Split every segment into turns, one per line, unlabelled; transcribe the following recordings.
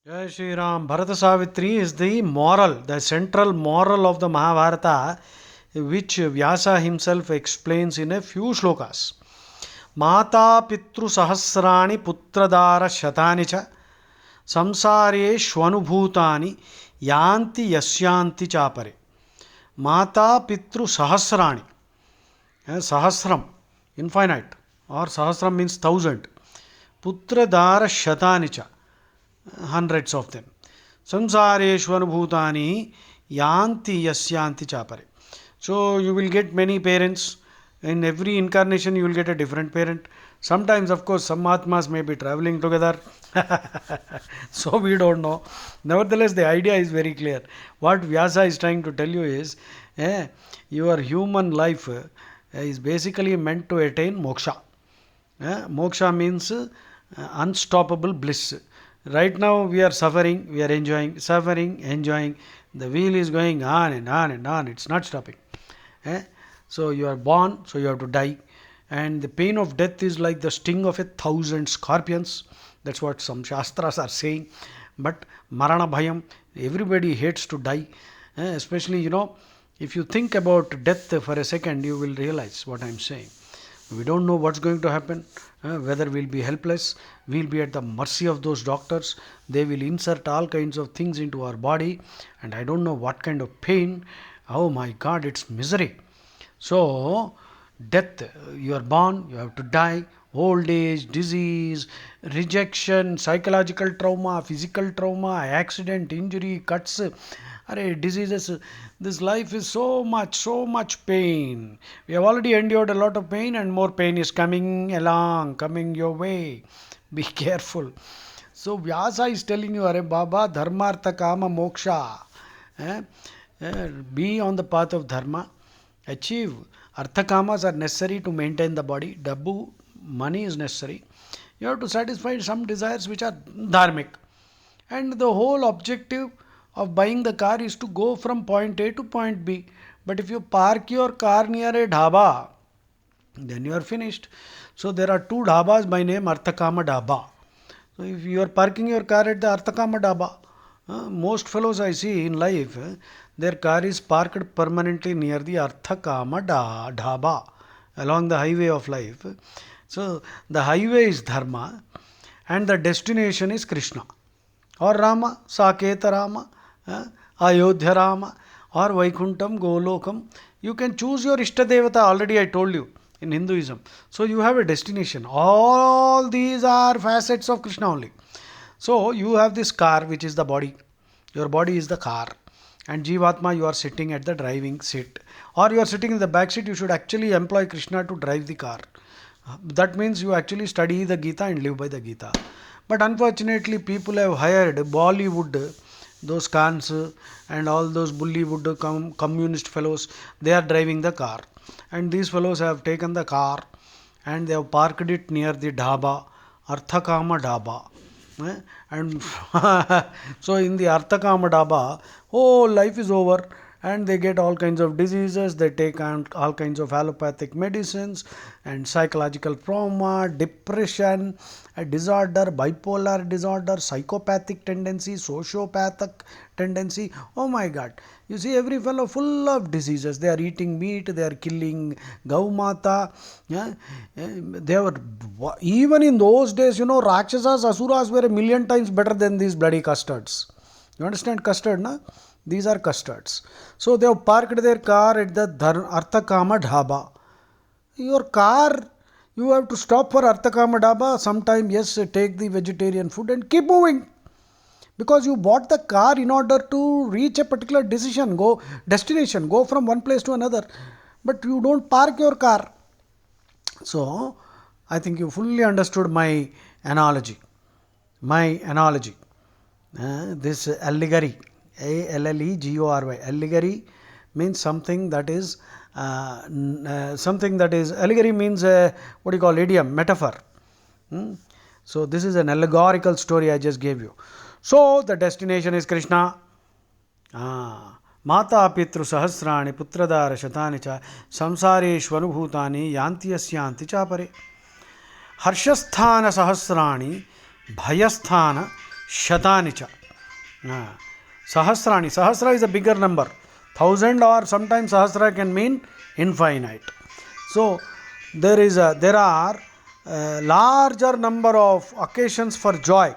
Jai Shri Ram. Bharata Savitri is the moral, the central moral of the Mahabharata, which Vyasa himself explains in a few shlokas. Mata Pitru Sahasrani Putradara Shatani cha Samsare Shwanubhutani Yanti Yasyanti Chapare. Mata Pitru Sahasrani, Sahasram, infinite, or Sahasram means thousand. Putradara Shatani cha, hundreds of them. Samsareshwar bhutani yanti yasyanti chapare. So you will get many parents. In every incarnation you will get a different parent. Sometimes, of course, some Atmas may be traveling together. So we don't know. Nevertheless, the idea is very clear. What Vyasa is trying to tell you is, your human life is basically meant to attain moksha. Moksha means unstoppable bliss. Right now we are suffering, we are enjoying, suffering, enjoying. The wheel is going on and on and on. It's not stopping. So you are born, so you have to die. And the pain of death is like the sting of 1,000 scorpions. That's what some Shastras are saying. But Marana Bhayam, everybody hates to die. Especially, if you think about death for a second, you will realize what I am saying. We don't know what's going to happen, whether we'll be helpless, we'll be at the mercy of those doctors. They will insert all kinds of things into our body, and I don't know what kind of pain. Oh my God, it's misery. So, death, you are born, you have to die. Old age, disease, rejection, psychological trauma, physical trauma, accident, injury, cuts, diseases. This life is so much pain. We have already endured a lot of pain, and more pain is coming along, coming your way. Be careful. So Vyasa is telling you, Are Baba, Dharma, Artha, Kama, Moksha. Be on the path of Dharma. Achieve. Artha Kamas are necessary to maintain the body. Dabbu, money is necessary. You have to satisfy some desires which are dharmic. And the whole objective of buying the car is to go from point A to point B. But if you park your car near a dhaba, then you are finished. So there are two dhabas by name Arthakama Dhaba. So if you are parking your car at the Arthakama Dhaba, most fellows I see in life, their car is parked permanently near the Arthakama Dhaba along the highway of life. So the highway is Dharma and the destination is Krishna or Rama, Saketa Rama, Ayodhya Rama or Vaikuntham, Golokam. You can choose your Ishtadevata, already I told you, in Hinduism. So you have a destination. All these are facets of Krishna only. So you have this car which is the body. Your body is the car. And Jivatma, you are sitting at the driving seat. Or you are sitting in the back seat, you should actually employ Krishna to drive the car. That means you actually study the Gita and live by the Gita. But unfortunately, people have hired Bollywood, those Khans and all those Bollywood communist fellows, they are driving the car. And these fellows have taken the car and they have parked it near the dhaba, Arthakama Dhaba. And so in the Arthakama Dhaba, life is over. And they get all kinds of diseases, they take all kinds of allopathic medicines and psychological trauma, depression, a disorder, bipolar disorder, psychopathic tendency, sociopathic tendency. Oh my God. You see every fellow full of diseases. They are eating meat, they are killing Gaumata. They were, even in those days, Rakshasas, Asuras were 1,000,000 times better than these bloody custards. You understand custard, na? These are custards. So they have parked their car at the Arthakama Dhaba. Your car, you have to stop for Arthakama Dhaba. Sometime, yes, take the vegetarian food and keep moving. Because you bought the car in order to reach a particular destination, go from one place to another. But you don't park your car. So, I think you fully understood my analogy. This allegory. Allegory. Allegory means something that is allegory means idiom, metaphor. So this is an allegorical story I just gave you. So the destination is Krishna. Mata Pitru Sahasrani Putradara Shatani cha Samsareshwaru Bhutani Yanti Yasyanti Chapare. Harshasthana Sahasrani Bhayasthana Shatani cha. Ah. Sahasrani. Sahasra is a bigger number. Thousand or sometimes Sahasra can mean infinite. So there are larger number of occasions for joy.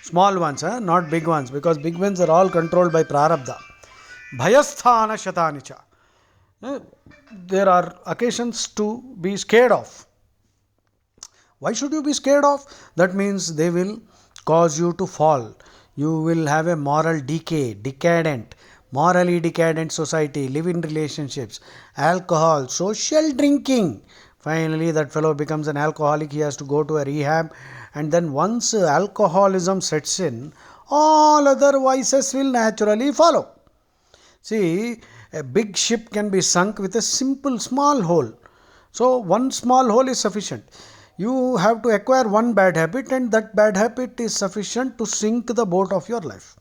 Small ones, not big ones, because big ones are all controlled by prarabdha. Bhayasthana shatanicha. There are occasions to be scared of. Why should you be scared of? That means they will cause you to fall. You will have a moral decay, decadent, morally decadent society, live in relationships, alcohol, social drinking. Finally, that fellow becomes an alcoholic. He has to go to a rehab. And then once alcoholism sets in, all other vices will naturally follow. See, a big ship can be sunk with a simple small hole. So, one small hole is sufficient. You have to acquire one bad habit, and that bad habit is sufficient to sink the boat of your life.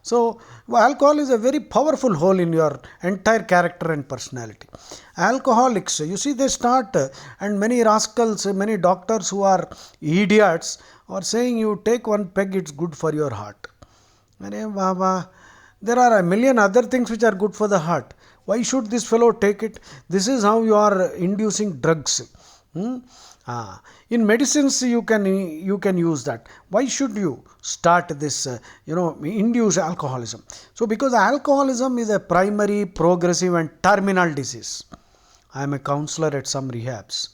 So, alcohol is a very powerful hole in your entire character and personality. Alcoholics, you see, they start, and many rascals, many doctors who are idiots are saying you take one peg, it's good for your heart. Arey Baba, there are a million other things which are good for the heart. Why should this fellow take it? This is how you are inducing drugs. In medicines you can use that. Why should you start this induce alcoholism? So because alcoholism is a primary, progressive and terminal disease. I am a counselor at some rehabs.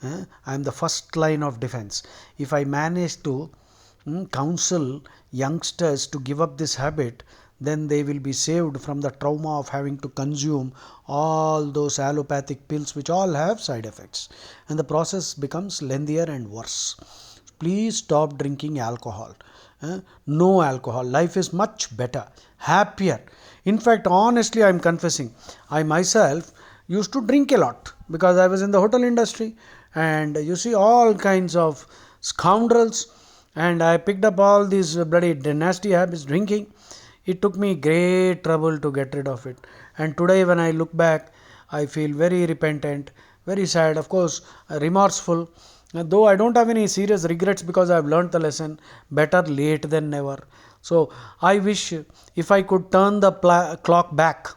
I am the first line of defense. If I manage to counsel youngsters to give up this habit, then they will be saved from the trauma of having to consume all those allopathic pills which all have side effects, and the process becomes lengthier and worse. Please stop drinking alcohol. No alcohol. Life is much better, happier. In fact, honestly, I am confessing, I myself used to drink a lot because I was in the hotel industry, and you see all kinds of scoundrels, and I picked up all these bloody nasty habits, drinking. It took me great trouble to get rid of it, and today when I look back, I feel very repentant, very sad, of course, remorseful, though I don't have any serious regrets because I have learnt the lesson. Better late than never. So I wish if I could turn the clock back,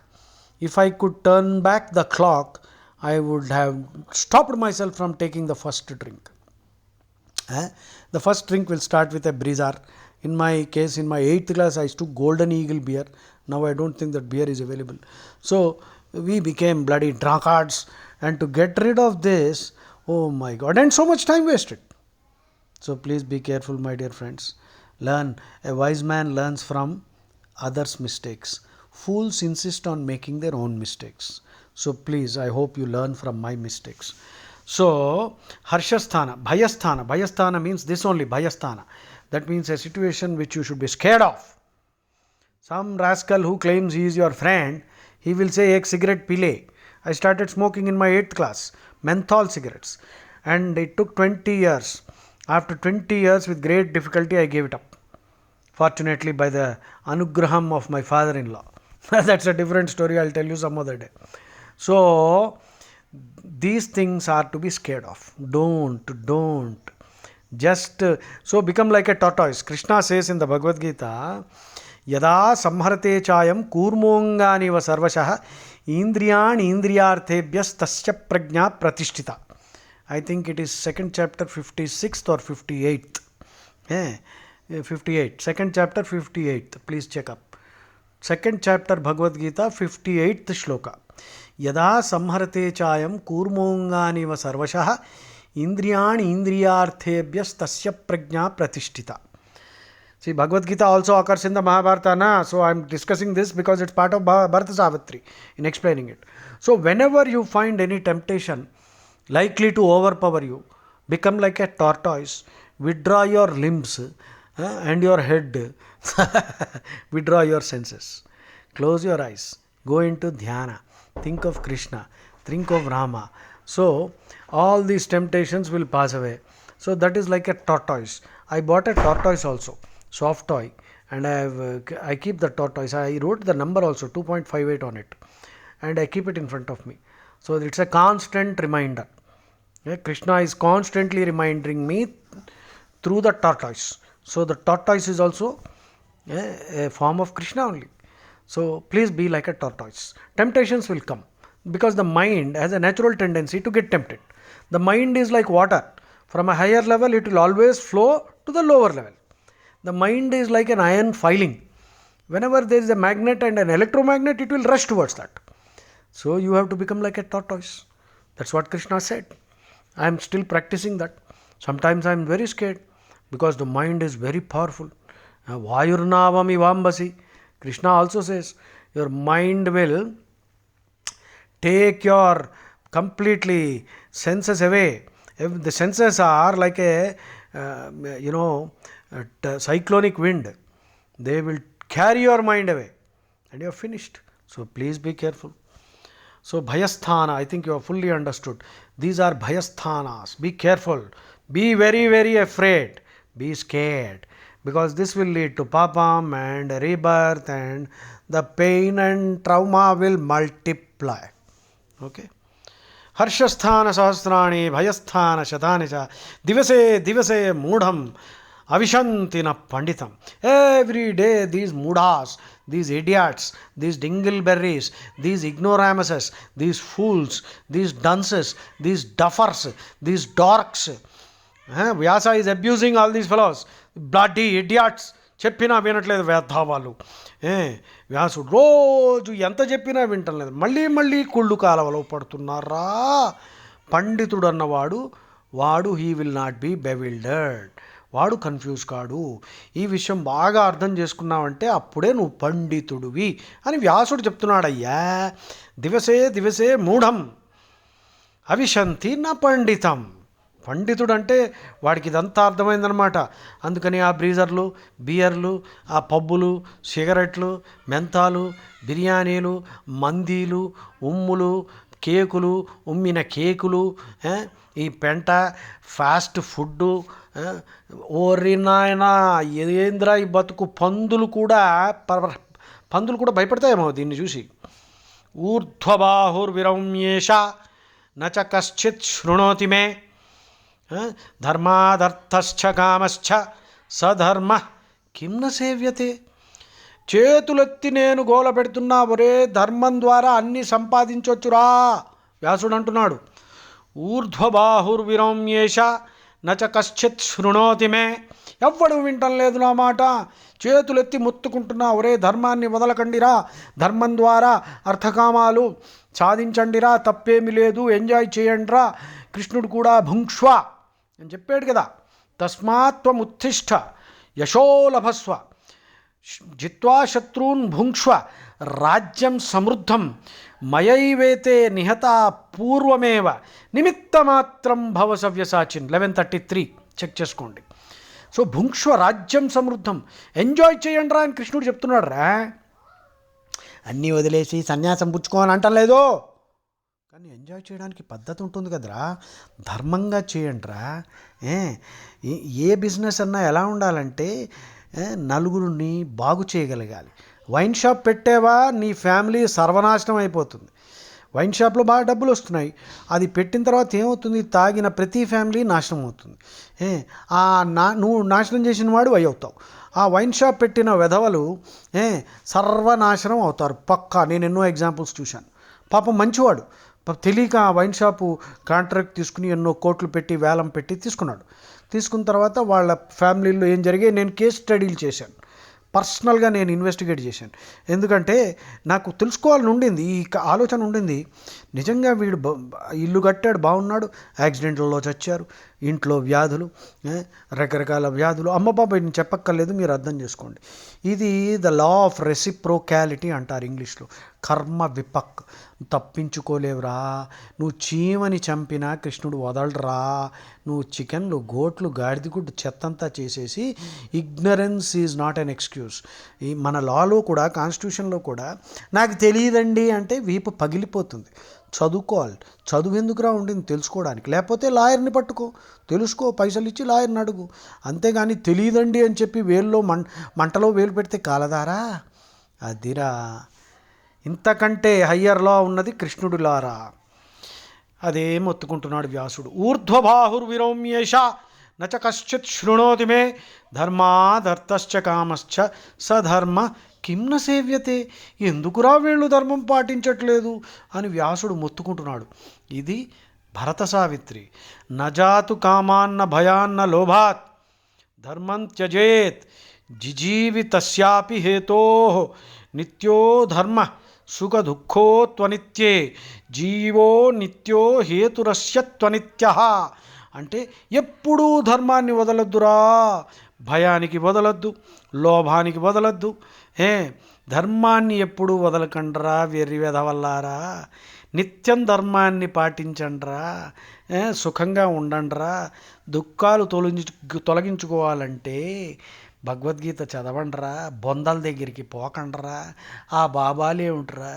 if I could turn back the clock, I would have stopped myself from taking the first drink. The first drink will start with a breezer. In my case, in my 8th class, I took Golden Eagle beer. Now I don't think that beer is available. So we became bloody drunkards, and to get rid of this, oh my God, and so much time wasted. So please be careful, my dear friends. Learn. A wise man learns from others' mistakes. Fools insist on making their own mistakes. So please, I hope you learn from my mistakes. So, Harshasthana, Bhayasthana. Bhayasthana means this only, Bhayasthana. That means a situation which you should be scared of. Some rascal who claims he is your friend, he will say, "Ek cigarette pile." I started smoking in my 8th class, menthol cigarettes, and it took 20 years. After 20 years, with great difficulty, I gave it up. Fortunately, by the anugraham of my father-in-law. That's a different story, I'll tell you some other day. So, these things are to be scared of. Don't. Just so become like a tortoise. Krishna says in the Bhagavad Gita, Yada samharate chayam kurmongani va sarvashah indriyani indriyarthebhyas tasya prajna pratishtita. I think it is 2nd chapter 56th or 58th. 58. 2nd chapter 58th. Please check up. 2nd chapter Bhagavad Gita 58th shloka. Yada samharate chayam kurmongani va sarvashah indriyani indriyarthebhyas tasya prajna pratishtita. See, Bhagavad Gita also occurs in the Mahabharata, so I am discussing this because it's part of Bharata Savitri in explaining it. So whenever you find any temptation likely to overpower you, become like a tortoise, withdraw your limbs and your head, withdraw your senses, close your eyes, go into dhyana, think of Krishna, think of Rama. So all these temptations will pass away. So that is like a tortoise. I bought a tortoise also, soft toy, and I keep the tortoise. I wrote the number also, 2.58 on it, and I keep it in front of me. So it's a constant reminder. Krishna is constantly reminding me through the tortoise. So the tortoise is also a form of Krishna only. So please be like a tortoise. Temptations will come because the mind has a natural tendency to get tempted. The mind is like water. From a higher level, it will always flow to the lower level. The mind is like an iron filing. Whenever there is a magnet and an electromagnet, it will rush towards that. So you have to become like a tortoise. That's what Krishna said. I am still practicing that. Sometimes I am very scared because the mind is very powerful. Vayurnavami vambasi. Krishna also says, your mind will take your completely senses away. If the senses are like a cyclonic wind, they will carry your mind away and you are finished. So please be careful. So bhayasthana, I think you have fully understood. These are bhayasthanas. Be careful. Be very, very afraid. Be scared. Because this will lead to papam and rebirth, and the pain and trauma will multiply. Okay. हर्षस्थान सहस्राणि भयस्थान शतानि च दिवसे दिवसे मूढ़म avishanti na panditam. Every day these mudhas, these idiots, these dingleberries, these ignoramuses, these fools, these dunces, these duffers, these dorks. Vyasa is abusing all these fellows. Bloody idiots. చెప్పినా వినట్లేదు వేద్దావాళ్ళు. వ్యాసుడు రోజు ఎంత చెప్పినా వింటం లేదు. మళ్ళీ మళ్ళీ కుళ్ళు కాలవలో పడుతున్నారా. పండితుడు అన్నవాడు వాడు హీ విల్ నాట్ బీ బెవిల్డర్డ్. వాడు కన్ఫ్యూజ్ కాడు. ఈ విషయం బాగా అర్థం చేసుకున్నావంటే అప్పుడే నువ్వు పండితుడివి అని వ్యాసుడు చెప్తున్నాడయ్యా. దివసే దివసే మూఢం అవిశంతి నా పండితం. పండితుడు అంటే వాడికి ఇదంతా అర్థమైందనమాట. అందుకని ఆ బ్రీజర్లు, బియర్లు, ఆ పబ్బులు, సిగరెట్లు, మెంతాలు, బిర్యానీలు, మందీలు, ఉమ్ములు, కేకులు, ఉమ్మిన కేకులు, ఈ పెంట, ఫాస్ట్ ఫుడ్డు, ఓరి నాయన ఏంద్రా ఈ బతుకు. పందులు కూడా భయపడతాయేమో దీన్ని చూసి. ఊర్ధ్వబాహుర్విరమ్యేష నచ కశ్చిత్ శృణోతి మే ధర్మాదర్థశ్చ కామశ్చ సధర్మ కిం న సేవ్యతే. చేతులెత్తి నేను గోల పెడుతున్నా, ఒరే ధర్మం ద్వారా అన్నీ సంపాదించవచ్చురా వ్యాసుడు అంటున్నాడు. ఊర్ధ్వబాహుర్విరమ్యేష నచ కశ్చిత్ శృణోతి మే. ఎవ్వడు వింటం లేదు నా మాట. చేతులెత్తి మొత్తుకుంటున్నా, ఒరే ధర్మాన్ని వదలకండిరా, ధర్మం ద్వారా అర్థకామాలు సాధించండిరా, తప్పేమి లేదు, ఎంజాయ్ చేయండిరా. కృష్ణుడు కూడా భుంక్ష్వ అని చెప్పాడు కదా. తస్మాత్వం ఉత్తిష్ట యశోలభస్వ జిత్వా శత్రూన్ భుంక్ష్వ రాజ్యం సమృద్ధం మయైవేతే నిహత పూర్వమేవ నిమిత్తమాత్రం భవ సవ్యసాచిన్. 11:33 చెక్ చేసుకోండి. సో భుంక్ష్వ రాజ్యం సమృద్ధం, ఎంజాయ్ చేయండి రా అని కృష్ణుడు చెప్తున్నాడు రా. అన్నీ వదిలేసి సన్యాసం పుచ్చుకోని అంటలేదు, కానీ ఎంజాయ్ చేయడానికి పద్ధతి ఉంటుంది కదరా. ధర్మంగా చేయండి రా. ఏ బిజినెస్ అన్నా ఎలా ఉండాలంటే నలుగురిని బాగు చేయగలగాలి. వైన్ షాప్ పెట్టేవా, నీ ఫ్యామిలీ సర్వనాశనం అయిపోతుంది. వైన్ షాప్లో బాగా డబ్బులు వస్తున్నాయి, అది పెట్టిన తర్వాత ఏమవుతుంది, తాగిన ప్రతి ఫ్యామిలీ నాశనం అవుతుంది. నువ్వు నాశనం చేసిన వాడు అయి అవుతావు. ఆ వైన్ షాప్ పెట్టిన వెధవలు సర్వనాశనం అవుతారు పక్కా. నేను ఎన్నో ఎగ్జాంపుల్స్ చూశాను. పాపం మంచివాడు తెలియక ఆ వైన్ షాపు కాంట్రాక్ట్ తీసుకుని ఎన్నో కోట్లు పెట్టి వేలం పెట్టి తీసుకున్నాడు. తీసుకున్న తర్వాత వాళ్ళ ఫ్యామిలీలో ఏం జరిగాయి నేను కేస్ స్టడీలు చేశాను. పర్సనల్గా నేను ఇన్వెస్టిగేట్ చేశాను. ఎందుకంటే నాకు తెలుసుకోవాలని ఉండింది, ఈ ఆలోచన ఉండింది. నిజంగా వీడు ఇల్లు కట్టాడు, బాగున్నాడు, యాక్సిడెంట్లలో చచ్చారు, ఇంట్లో వ్యాధులు, రకరకాల వ్యాధులు. అమ్మ బాబాయ్ నేను చెప్పక్కర్లేదు, మీరు అర్థం చేసుకోండి. ఇది ద లా ఆఫ్ రెసిప్రోకాలిటీ అంటారు ఇంగ్లీష్లో. కర్మ విపక్. తప్పించుకోలేవురా. నువ్వు చీమని చంపినా కృష్ణుడు వదలరా. నువ్వు చికెన్లు, గోట్లు, గాడిదగుడ్డు చెత్తంతా చేసేసి ignorance is not an excuse. ఈ మన లాలో కూడా, కాన్స్టిట్యూషన్లో కూడా నాకు తెలియదండి అంటే వీపు పగిలిపోతుంది. చదువుకోవాలి. చదువు ఎందుకురా ఉండింది తెలుసుకోవడానికి. లేకపోతే లాయర్ని పట్టుకో, తెలుసుకో, పైసలు ఇచ్చి లాయర్ని అడుగు. అంతేగాని తెలియదండి అని చెప్పి వేల్లో మంటలో వేలు పెడితే కాలదారా. అదిరా. ఇంతకంటే హయ్యర్లో ఉన్నది కృష్ణుడిలారా. అదే మొత్తుకుంటున్నాడు వ్యాసుడు. ఊర్ధ్వబాహుర్విరమ్యేష నచ కశ్చిత్ శృణోతి మే ధర్మాదర్థశ్చ కామశ్చ సధర్మ కిం న సేవ్యతే. ఎందుకురా వీళ్ళు ధర్మం పాటించట్లేదు అని వ్యాసుడు మొత్తుకుంటున్నాడు. ఇది భరత సావిత్రి. నజాతు కామాన్న భయాన్న లోభాత్ ధర్మం త్యజేత్ జిజీవితస్యాపి హేతో నిత్యో ధర్మ సుఖ దుఃఖోత్వనిత్యే జీవో నిత్యో హేతురస్య త్వనిత్య. అంటే ఎప్పుడూ ధర్మాన్ని వదలొద్దురా, భయానికి వదలొద్దు, లోభానికి వదలొద్దు. ధర్మాన్ని ఎప్పుడూ వదలకండ్రా వెర్రి వెధవల్లారా, నిత్యం ధర్మాన్ని పాటించండ్రా, సుఖంగా ఉండండ్రా. దుఃఖాలు తొలగించుకోవాలంటే భగవద్గీత చదవండ్రా, బొందల దగ్గరికి పోకండ్రా. ఆ బాబాలేమిట్రా,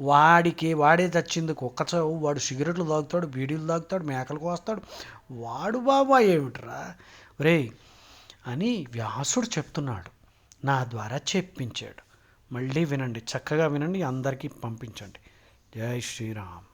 వాడే చచ్చింది కుక్క చావు, వాడు సిగరెట్లు తాగుతాడు, బీడీలు తాగుతాడు, మేకలు కోస్తాడు, వాడు బాబా ఏమిట్రా రేయ్ అని వ్యాసుడు చెప్తున్నాడు. నా ద్వారా చెప్పించాడు. మళ్ళీ వినండి, చక్కగా వినండి, అందరికీ పంపించండి. జై శ్రీరామ్.